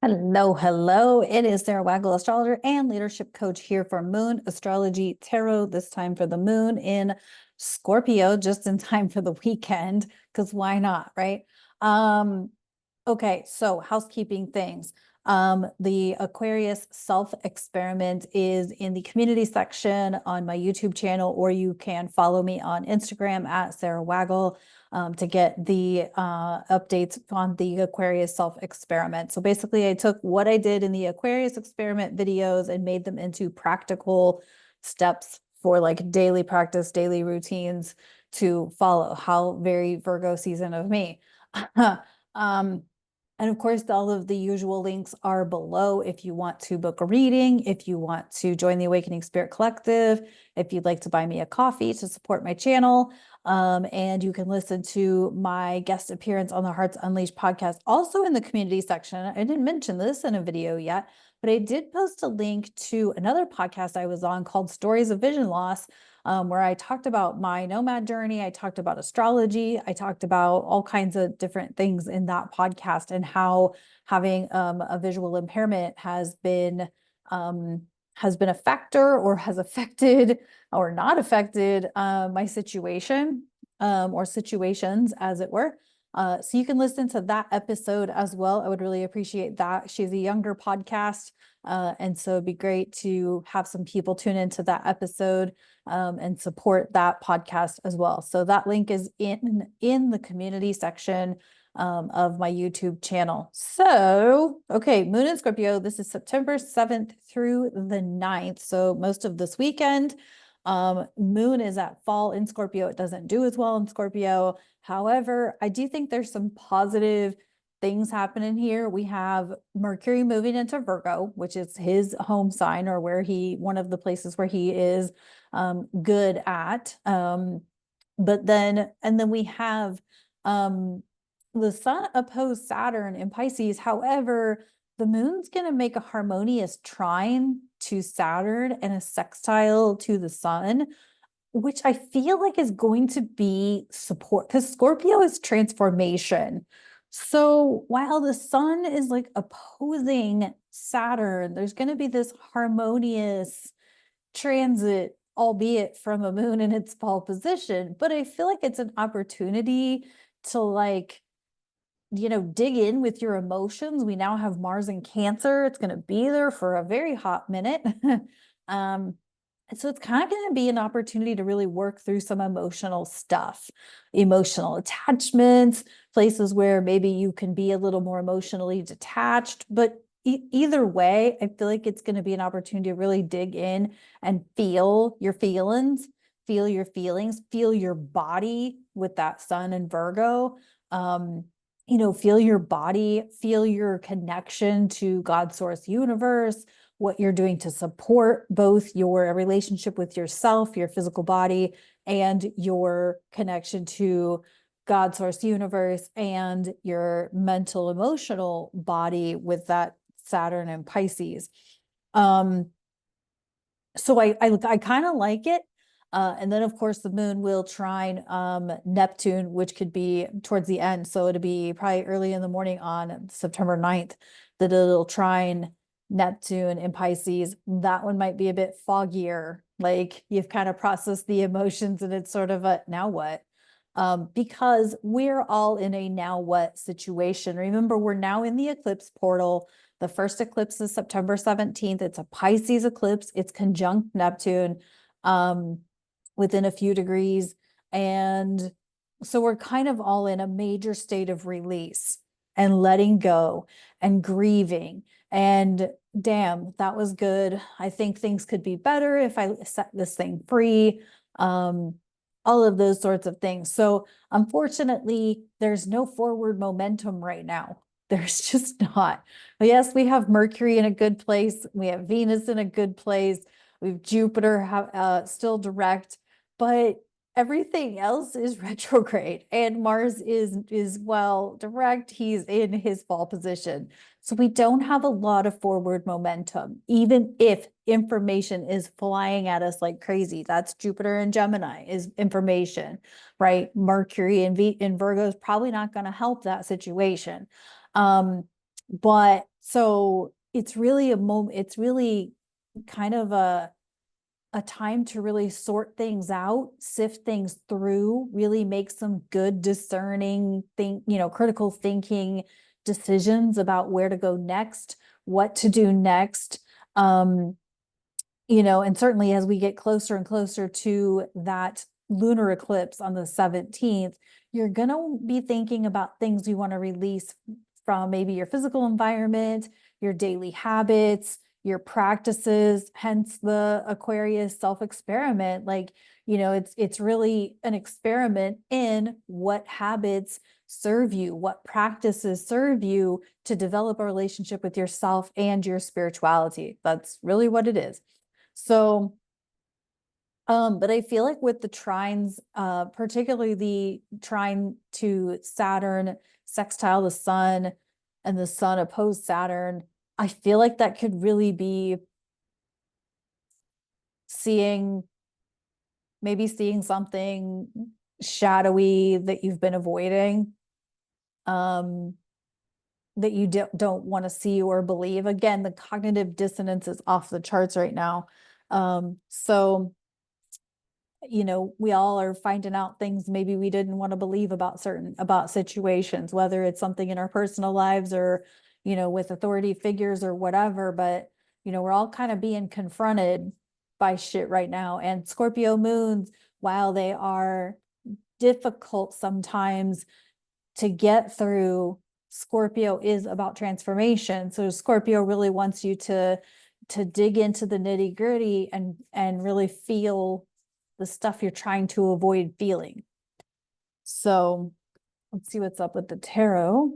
Hello, hello. It is Sara Waggle, astrologer and leadership coach here for Moon Astrology Tarot. This time for the moon in Scorpio, just in time for the weekend, because why not, right? Um, okay, so housekeeping things. The Aquarius self-experiment is in the community section on my YouTube channel, or you can follow me on Instagram at Sara Waggle to get the updates on the Aquarius self-experiment. So basically, I took what I did in the Aquarius experiment videos and made them into practical steps for like daily practice, daily routines to follow. How very Virgo season of me. Um, and of course, all of the usual links are below if you want to book a reading, if you want to join the Awakening Spirit Collective, if you'd like to buy me a coffee to support my channel. And you can listen to my guest appearance on the Hearts Unleashed podcast, also in the community section. I didn't mention this in a video yet, but I did post a link to another podcast I was on called Stories of Vision Loss, where I talked about my nomad journey. I talked about astrology. I talked about all kinds of different things in that podcast and how having a visual impairment has been a factor or has affected or not affected my situation or situations, as it were. So you can listen to that episode as well. I would really appreciate that. She's a younger podcast. And so it'd be great to have some people tune into that episode and support that podcast as well. So that link is in the community section of my YouTube channel. So, okay, Moon in Scorpio, this is September 7th through the 9th. So most of this weekend, Moon is at fall in Scorpio. It doesn't do as well in Scorpio. However, I do think there's some positive things happening here. We have Mercury moving into Virgo, which is his home sign, or one of the places where he is good at. But then we have the sun opposed Saturn in Pisces. However, the moon's going to make a harmonious trine to Saturn and a sextile to the sun, which I feel like is going to be support, because Scorpio is transformation. So while the sun is like opposing Saturn, there's going to be this harmonious transit, albeit from a moon in its fall position. But I feel like it's an opportunity to dig in with your emotions. We now have Mars in Cancer. It's going to be there for a very hot minute. And so it's kind of going to be an opportunity to really work through some emotional stuff, emotional attachments, places where maybe you can be a little more emotionally detached. But either way, I feel like it's going to be an opportunity to really dig in and feel your feelings, feel your feelings, feel your body with that sun in Virgo. Feel your body, feel your connection to God, source, universe, what you're doing to support both your relationship with yourself, your physical body, and your connection to God, source, universe, and your mental, emotional body with that Saturn and Pisces. So I kind of like it. And then, of course, the moon will trine Neptune, which could be towards the end. So it'll be probably early in the morning on September 9th that it'll trine Neptune in Pisces. That one might be a bit foggier. Like you've kind of processed the emotions and it's sort of a now what? Because we're all in a now what situation. Remember, we're now in the eclipse portal. The first eclipse is September 17th. It's a Pisces eclipse. It's conjunct Neptune within a few degrees. And so we're kind of all in a major state of release and letting go and grieving. And damn, that was good. I think things could be better if I set this thing free. All of those sorts of things. So unfortunately, there's no forward momentum right now. There's just not. But yes, we have Mercury in a good place. We have Venus in a good place. We have Jupiter still direct, but everything else is retrograde, and Mars is well direct. He's in his fall position. So we don't have a lot of forward momentum, even if information is flying at us like crazy. That's Jupiter and Gemini is information, right? Mercury in Virgo is probably not going to help that situation. But so it's really a moment, it's really kind of a time to really sort things out, sift things through, really make some good discerning critical thinking decisions about where to go next, what to do next. Um, and certainly as we get closer and closer to that lunar eclipse on the 17th, you're going to be thinking about things you want to release from maybe your physical environment, your daily habits, your practices, hence the Aquarius self-experiment. Like, it's really an experiment in what habits serve you, what practices serve you to develop a relationship with yourself and your spirituality. That's really what it is. So, but I feel like with the trines, particularly the trine to Saturn, sextile the sun, and the sun opposed Saturn, I feel like that could really be maybe seeing something shadowy that you've been avoiding, um, that you don't want to see or believe. Again, the cognitive dissonance is off the charts right now. So we all are finding out things maybe we didn't want to believe about situations, whether it's something in our personal lives or, with authority figures or whatever. But, we're all kind of being confronted by shit right now. And Scorpio moons, while they are difficult sometimes to get through, Scorpio is about transformation. So Scorpio really wants you to dig into the nitty gritty and really feel the stuff you're trying to avoid feeling. So let's see what's up with the tarot.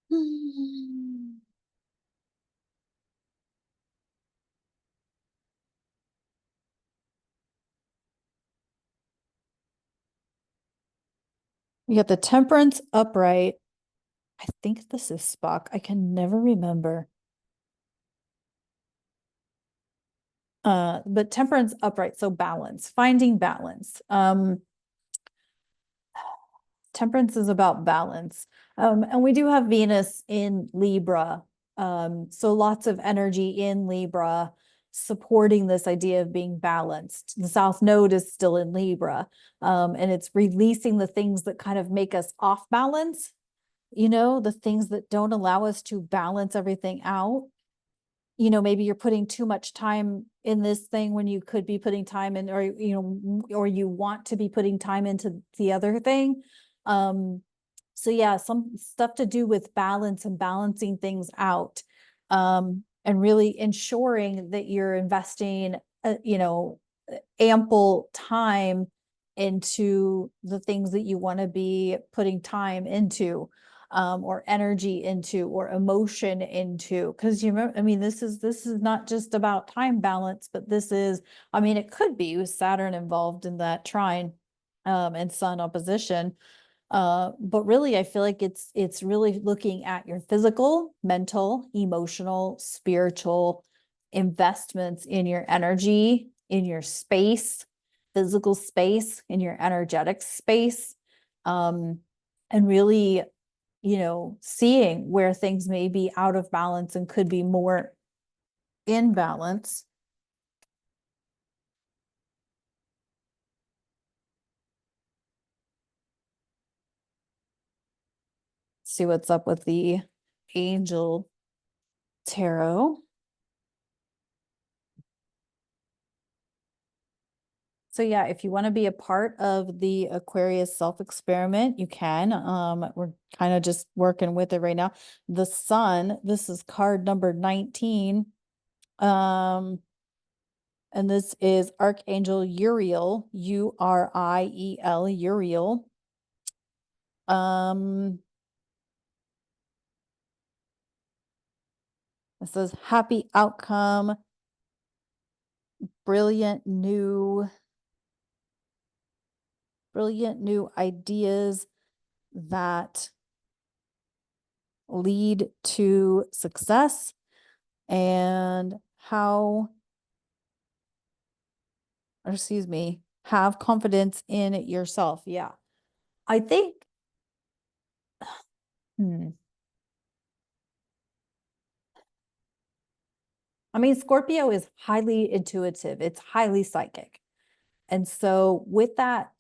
You got the Temperance upright. I think this is Spock. I can never remember. But Temperance upright, so balance, finding balance. Temperance is about balance. And we do have Venus in Libra. So lots of energy in Libra supporting this idea of being balanced. The South Node is still in Libra. And it's releasing the things that kind of make us off balance, the things that don't allow us to balance everything out. Maybe you're putting too much time in this thing when you could be putting time in, or you want to be putting time into the other thing. So yeah, some stuff to do with balance and balancing things out, and really ensuring that you're investing, ample time into the things that you want to be putting time into, or energy into, or emotion into. Because this is not just about time balance, but it could be with Saturn involved in that trine, and Sun opposition. But really, I feel like it's really looking at your physical, mental, emotional, spiritual investments in your energy, in your space, physical space, in your energetic space, and really, seeing where things may be out of balance and could be more in balance. See what's up with the Angel Tarot. So yeah, if you want to be a part of the Aquarius self-experiment, you can. We're kind of just working with it right now. The Sun, this is card number 19. And this is Archangel Uriel, Uriel, Uriel. It says happy outcome, brilliant new ideas that lead to success, and have confidence in yourself. Yeah. I think Hmm. I mean, Scorpio is highly intuitive. It's highly psychic. And so with that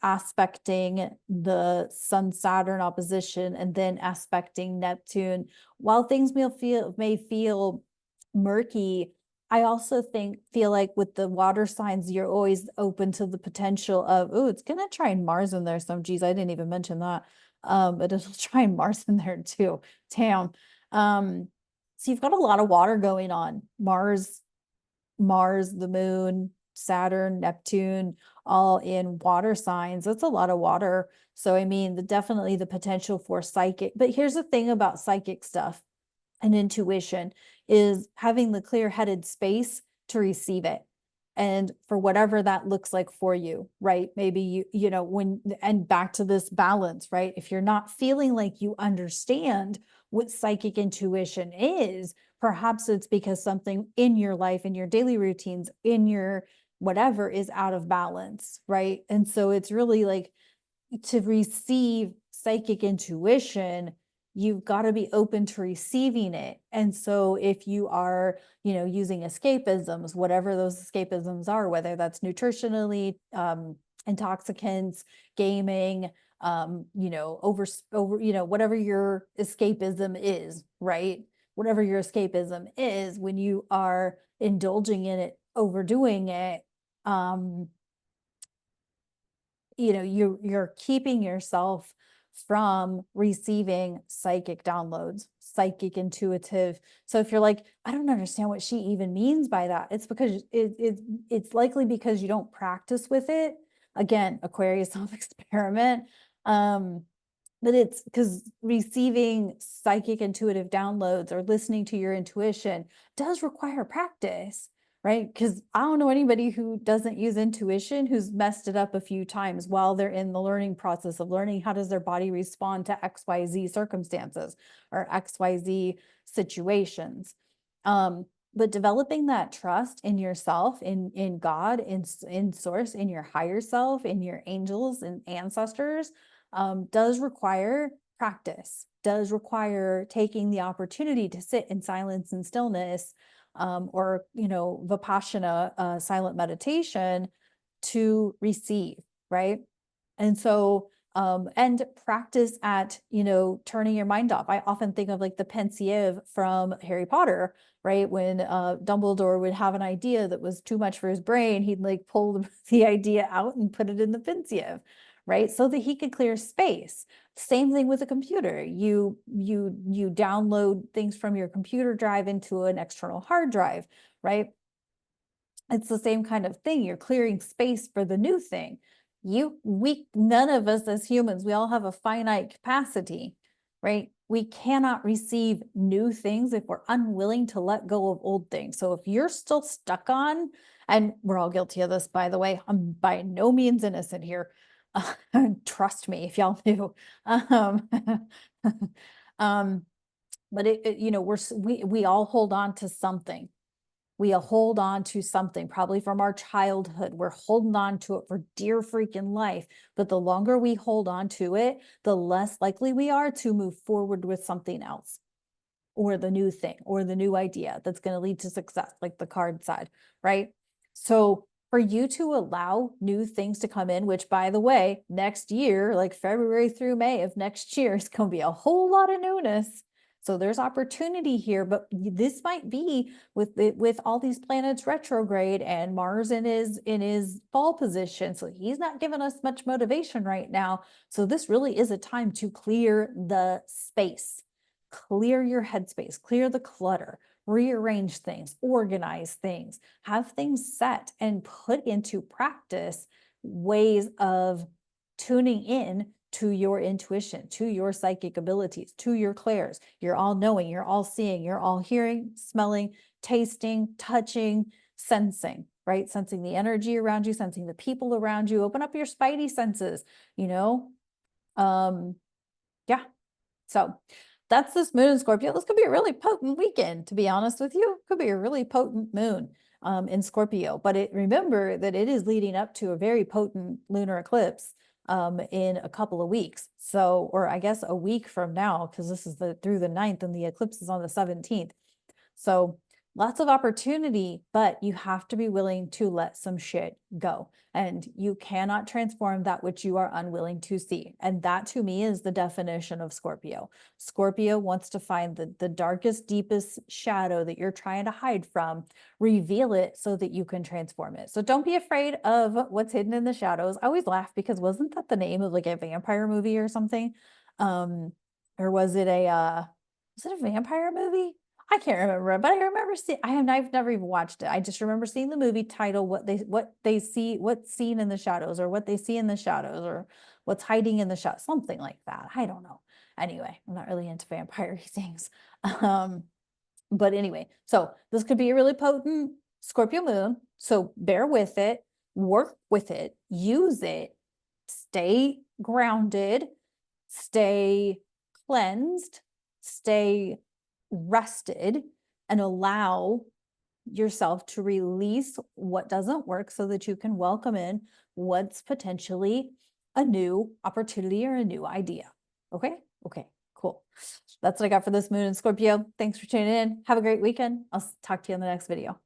aspecting the Sun Saturn opposition and then aspecting Neptune, while things may feel murky, I also feel like with the water signs, you're always open to the potential of, oh, it's gonna try and Mars in there some. Geez, I didn't even mention that. But it'll try and Mars in there too. Damn. So you've got a lot of water going on. Mars, the moon, Saturn, Neptune, all in water signs. That's a lot of water. So, I mean, definitely the potential for psychic. But here's the thing about psychic stuff and intuition is having the clear-headed space to receive it. And for whatever that looks like for you, right? Maybe and back to this balance, right? If you're not feeling like you understand what psychic intuition is, perhaps it's because something in your life, in your daily routines, in your whatever is out of balance, right? And so it's really like to receive psychic intuition, you've got to be open to receiving it. And so if you are, using escapisms, whatever those escapisms are, whether that's nutritionally, intoxicants, gaming, whatever your escapism is, right? Whatever your escapism is, when you are indulging in it, overdoing it, you're keeping yourself from receiving psychic downloads, psychic intuitive. So if you're like, I don't understand what she even means by that, it's because it's likely because you don't practice with it. Again, Aquarius self-experiment. But it's because receiving psychic intuitive downloads or listening to your intuition does require practice, right? Because I don't know anybody who doesn't use intuition who's messed it up a few times while they're in the learning process of learning how does their body respond to XYZ circumstances or XYZ situations. But developing that trust in yourself, in God, in source, in your higher self, in your angels and ancestors, does require practice, does require taking the opportunity to sit in silence and stillness, or Vipassana, silent meditation, to receive, right? And so and practice at turning your mind off. I often think of like the pensieve from Harry Potter, right? When Dumbledore would have an idea that was too much for his brain, he'd like pull the idea out and put it in the pensieve, right? So that he could clear space. Same thing with a computer. You download things from your computer drive into an external hard drive, right? It's the same kind of thing. You're clearing space for the new thing. None of us as humans, we all have a finite capacity, right? We cannot receive new things if we're unwilling to let go of old things. So if you're still stuck on, and we're all guilty of this, by the way, I'm by no means innocent here. Trust me, if y'all knew. Um, but we all hold on to something. We hold on to something, probably from our childhood. We're holding on to it for dear freaking life. But the longer we hold on to it, the less likely we are to move forward with something else, or the new thing, or the new idea that's going to lead to success, like the card side, right? So for you to allow new things to come in, which by the way, next year, like February through May of next year, is going to be a whole lot of newness. So there's opportunity here, but this might be with all these planets retrograde and Mars in his fall position. So he's not giving us much motivation right now. So this really is a time to clear the space, clear your headspace, clear the clutter, rearrange things, organize things, have things set, and put into practice ways of tuning in to your intuition, to your psychic abilities, to your clairs. You're all knowing, you're all seeing, you're all hearing, smelling, tasting, touching, sensing, right? Sensing the energy around you, sensing the people around you. Open up your spidey senses, yeah. So that's this moon in Scorpio. This could be a really potent weekend, to be honest with you. Could be a really potent moon in Scorpio. But remember that it is leading up to a very potent lunar eclipse in a couple of weeks. So, or I guess a week from now, because this is through the 9th and the eclipse is on the 17th. So lots of opportunity, but you have to be willing to let some shit go. And you cannot transform that which you are unwilling to see. And that to me is the definition of Scorpio. Scorpio wants to find the darkest, deepest shadow that you're trying to hide from, reveal it so that you can transform it. So don't be afraid of what's hidden in the shadows. I always laugh because wasn't that the name of like a vampire movie or something? Or was it a vampire movie? I can't remember, but I remember seeing, I've never even watched it. I just remember seeing the movie title, what they see, what's seen in the shadows, or what they see in the shadows, or what's hiding in the shadows, something like that. I don't know. Anyway, I'm not really into vampire things. But anyway, so this could be a really potent Scorpio moon. So bear with it, work with it, use it, stay grounded, stay cleansed, stay rested, and allow yourself to release what doesn't work so that you can welcome in what's potentially a new opportunity or a new idea. Okay? Okay, cool. That's what I got for this moon in Scorpio. Thanks for tuning in. Have a great weekend. I'll talk to you in the next video.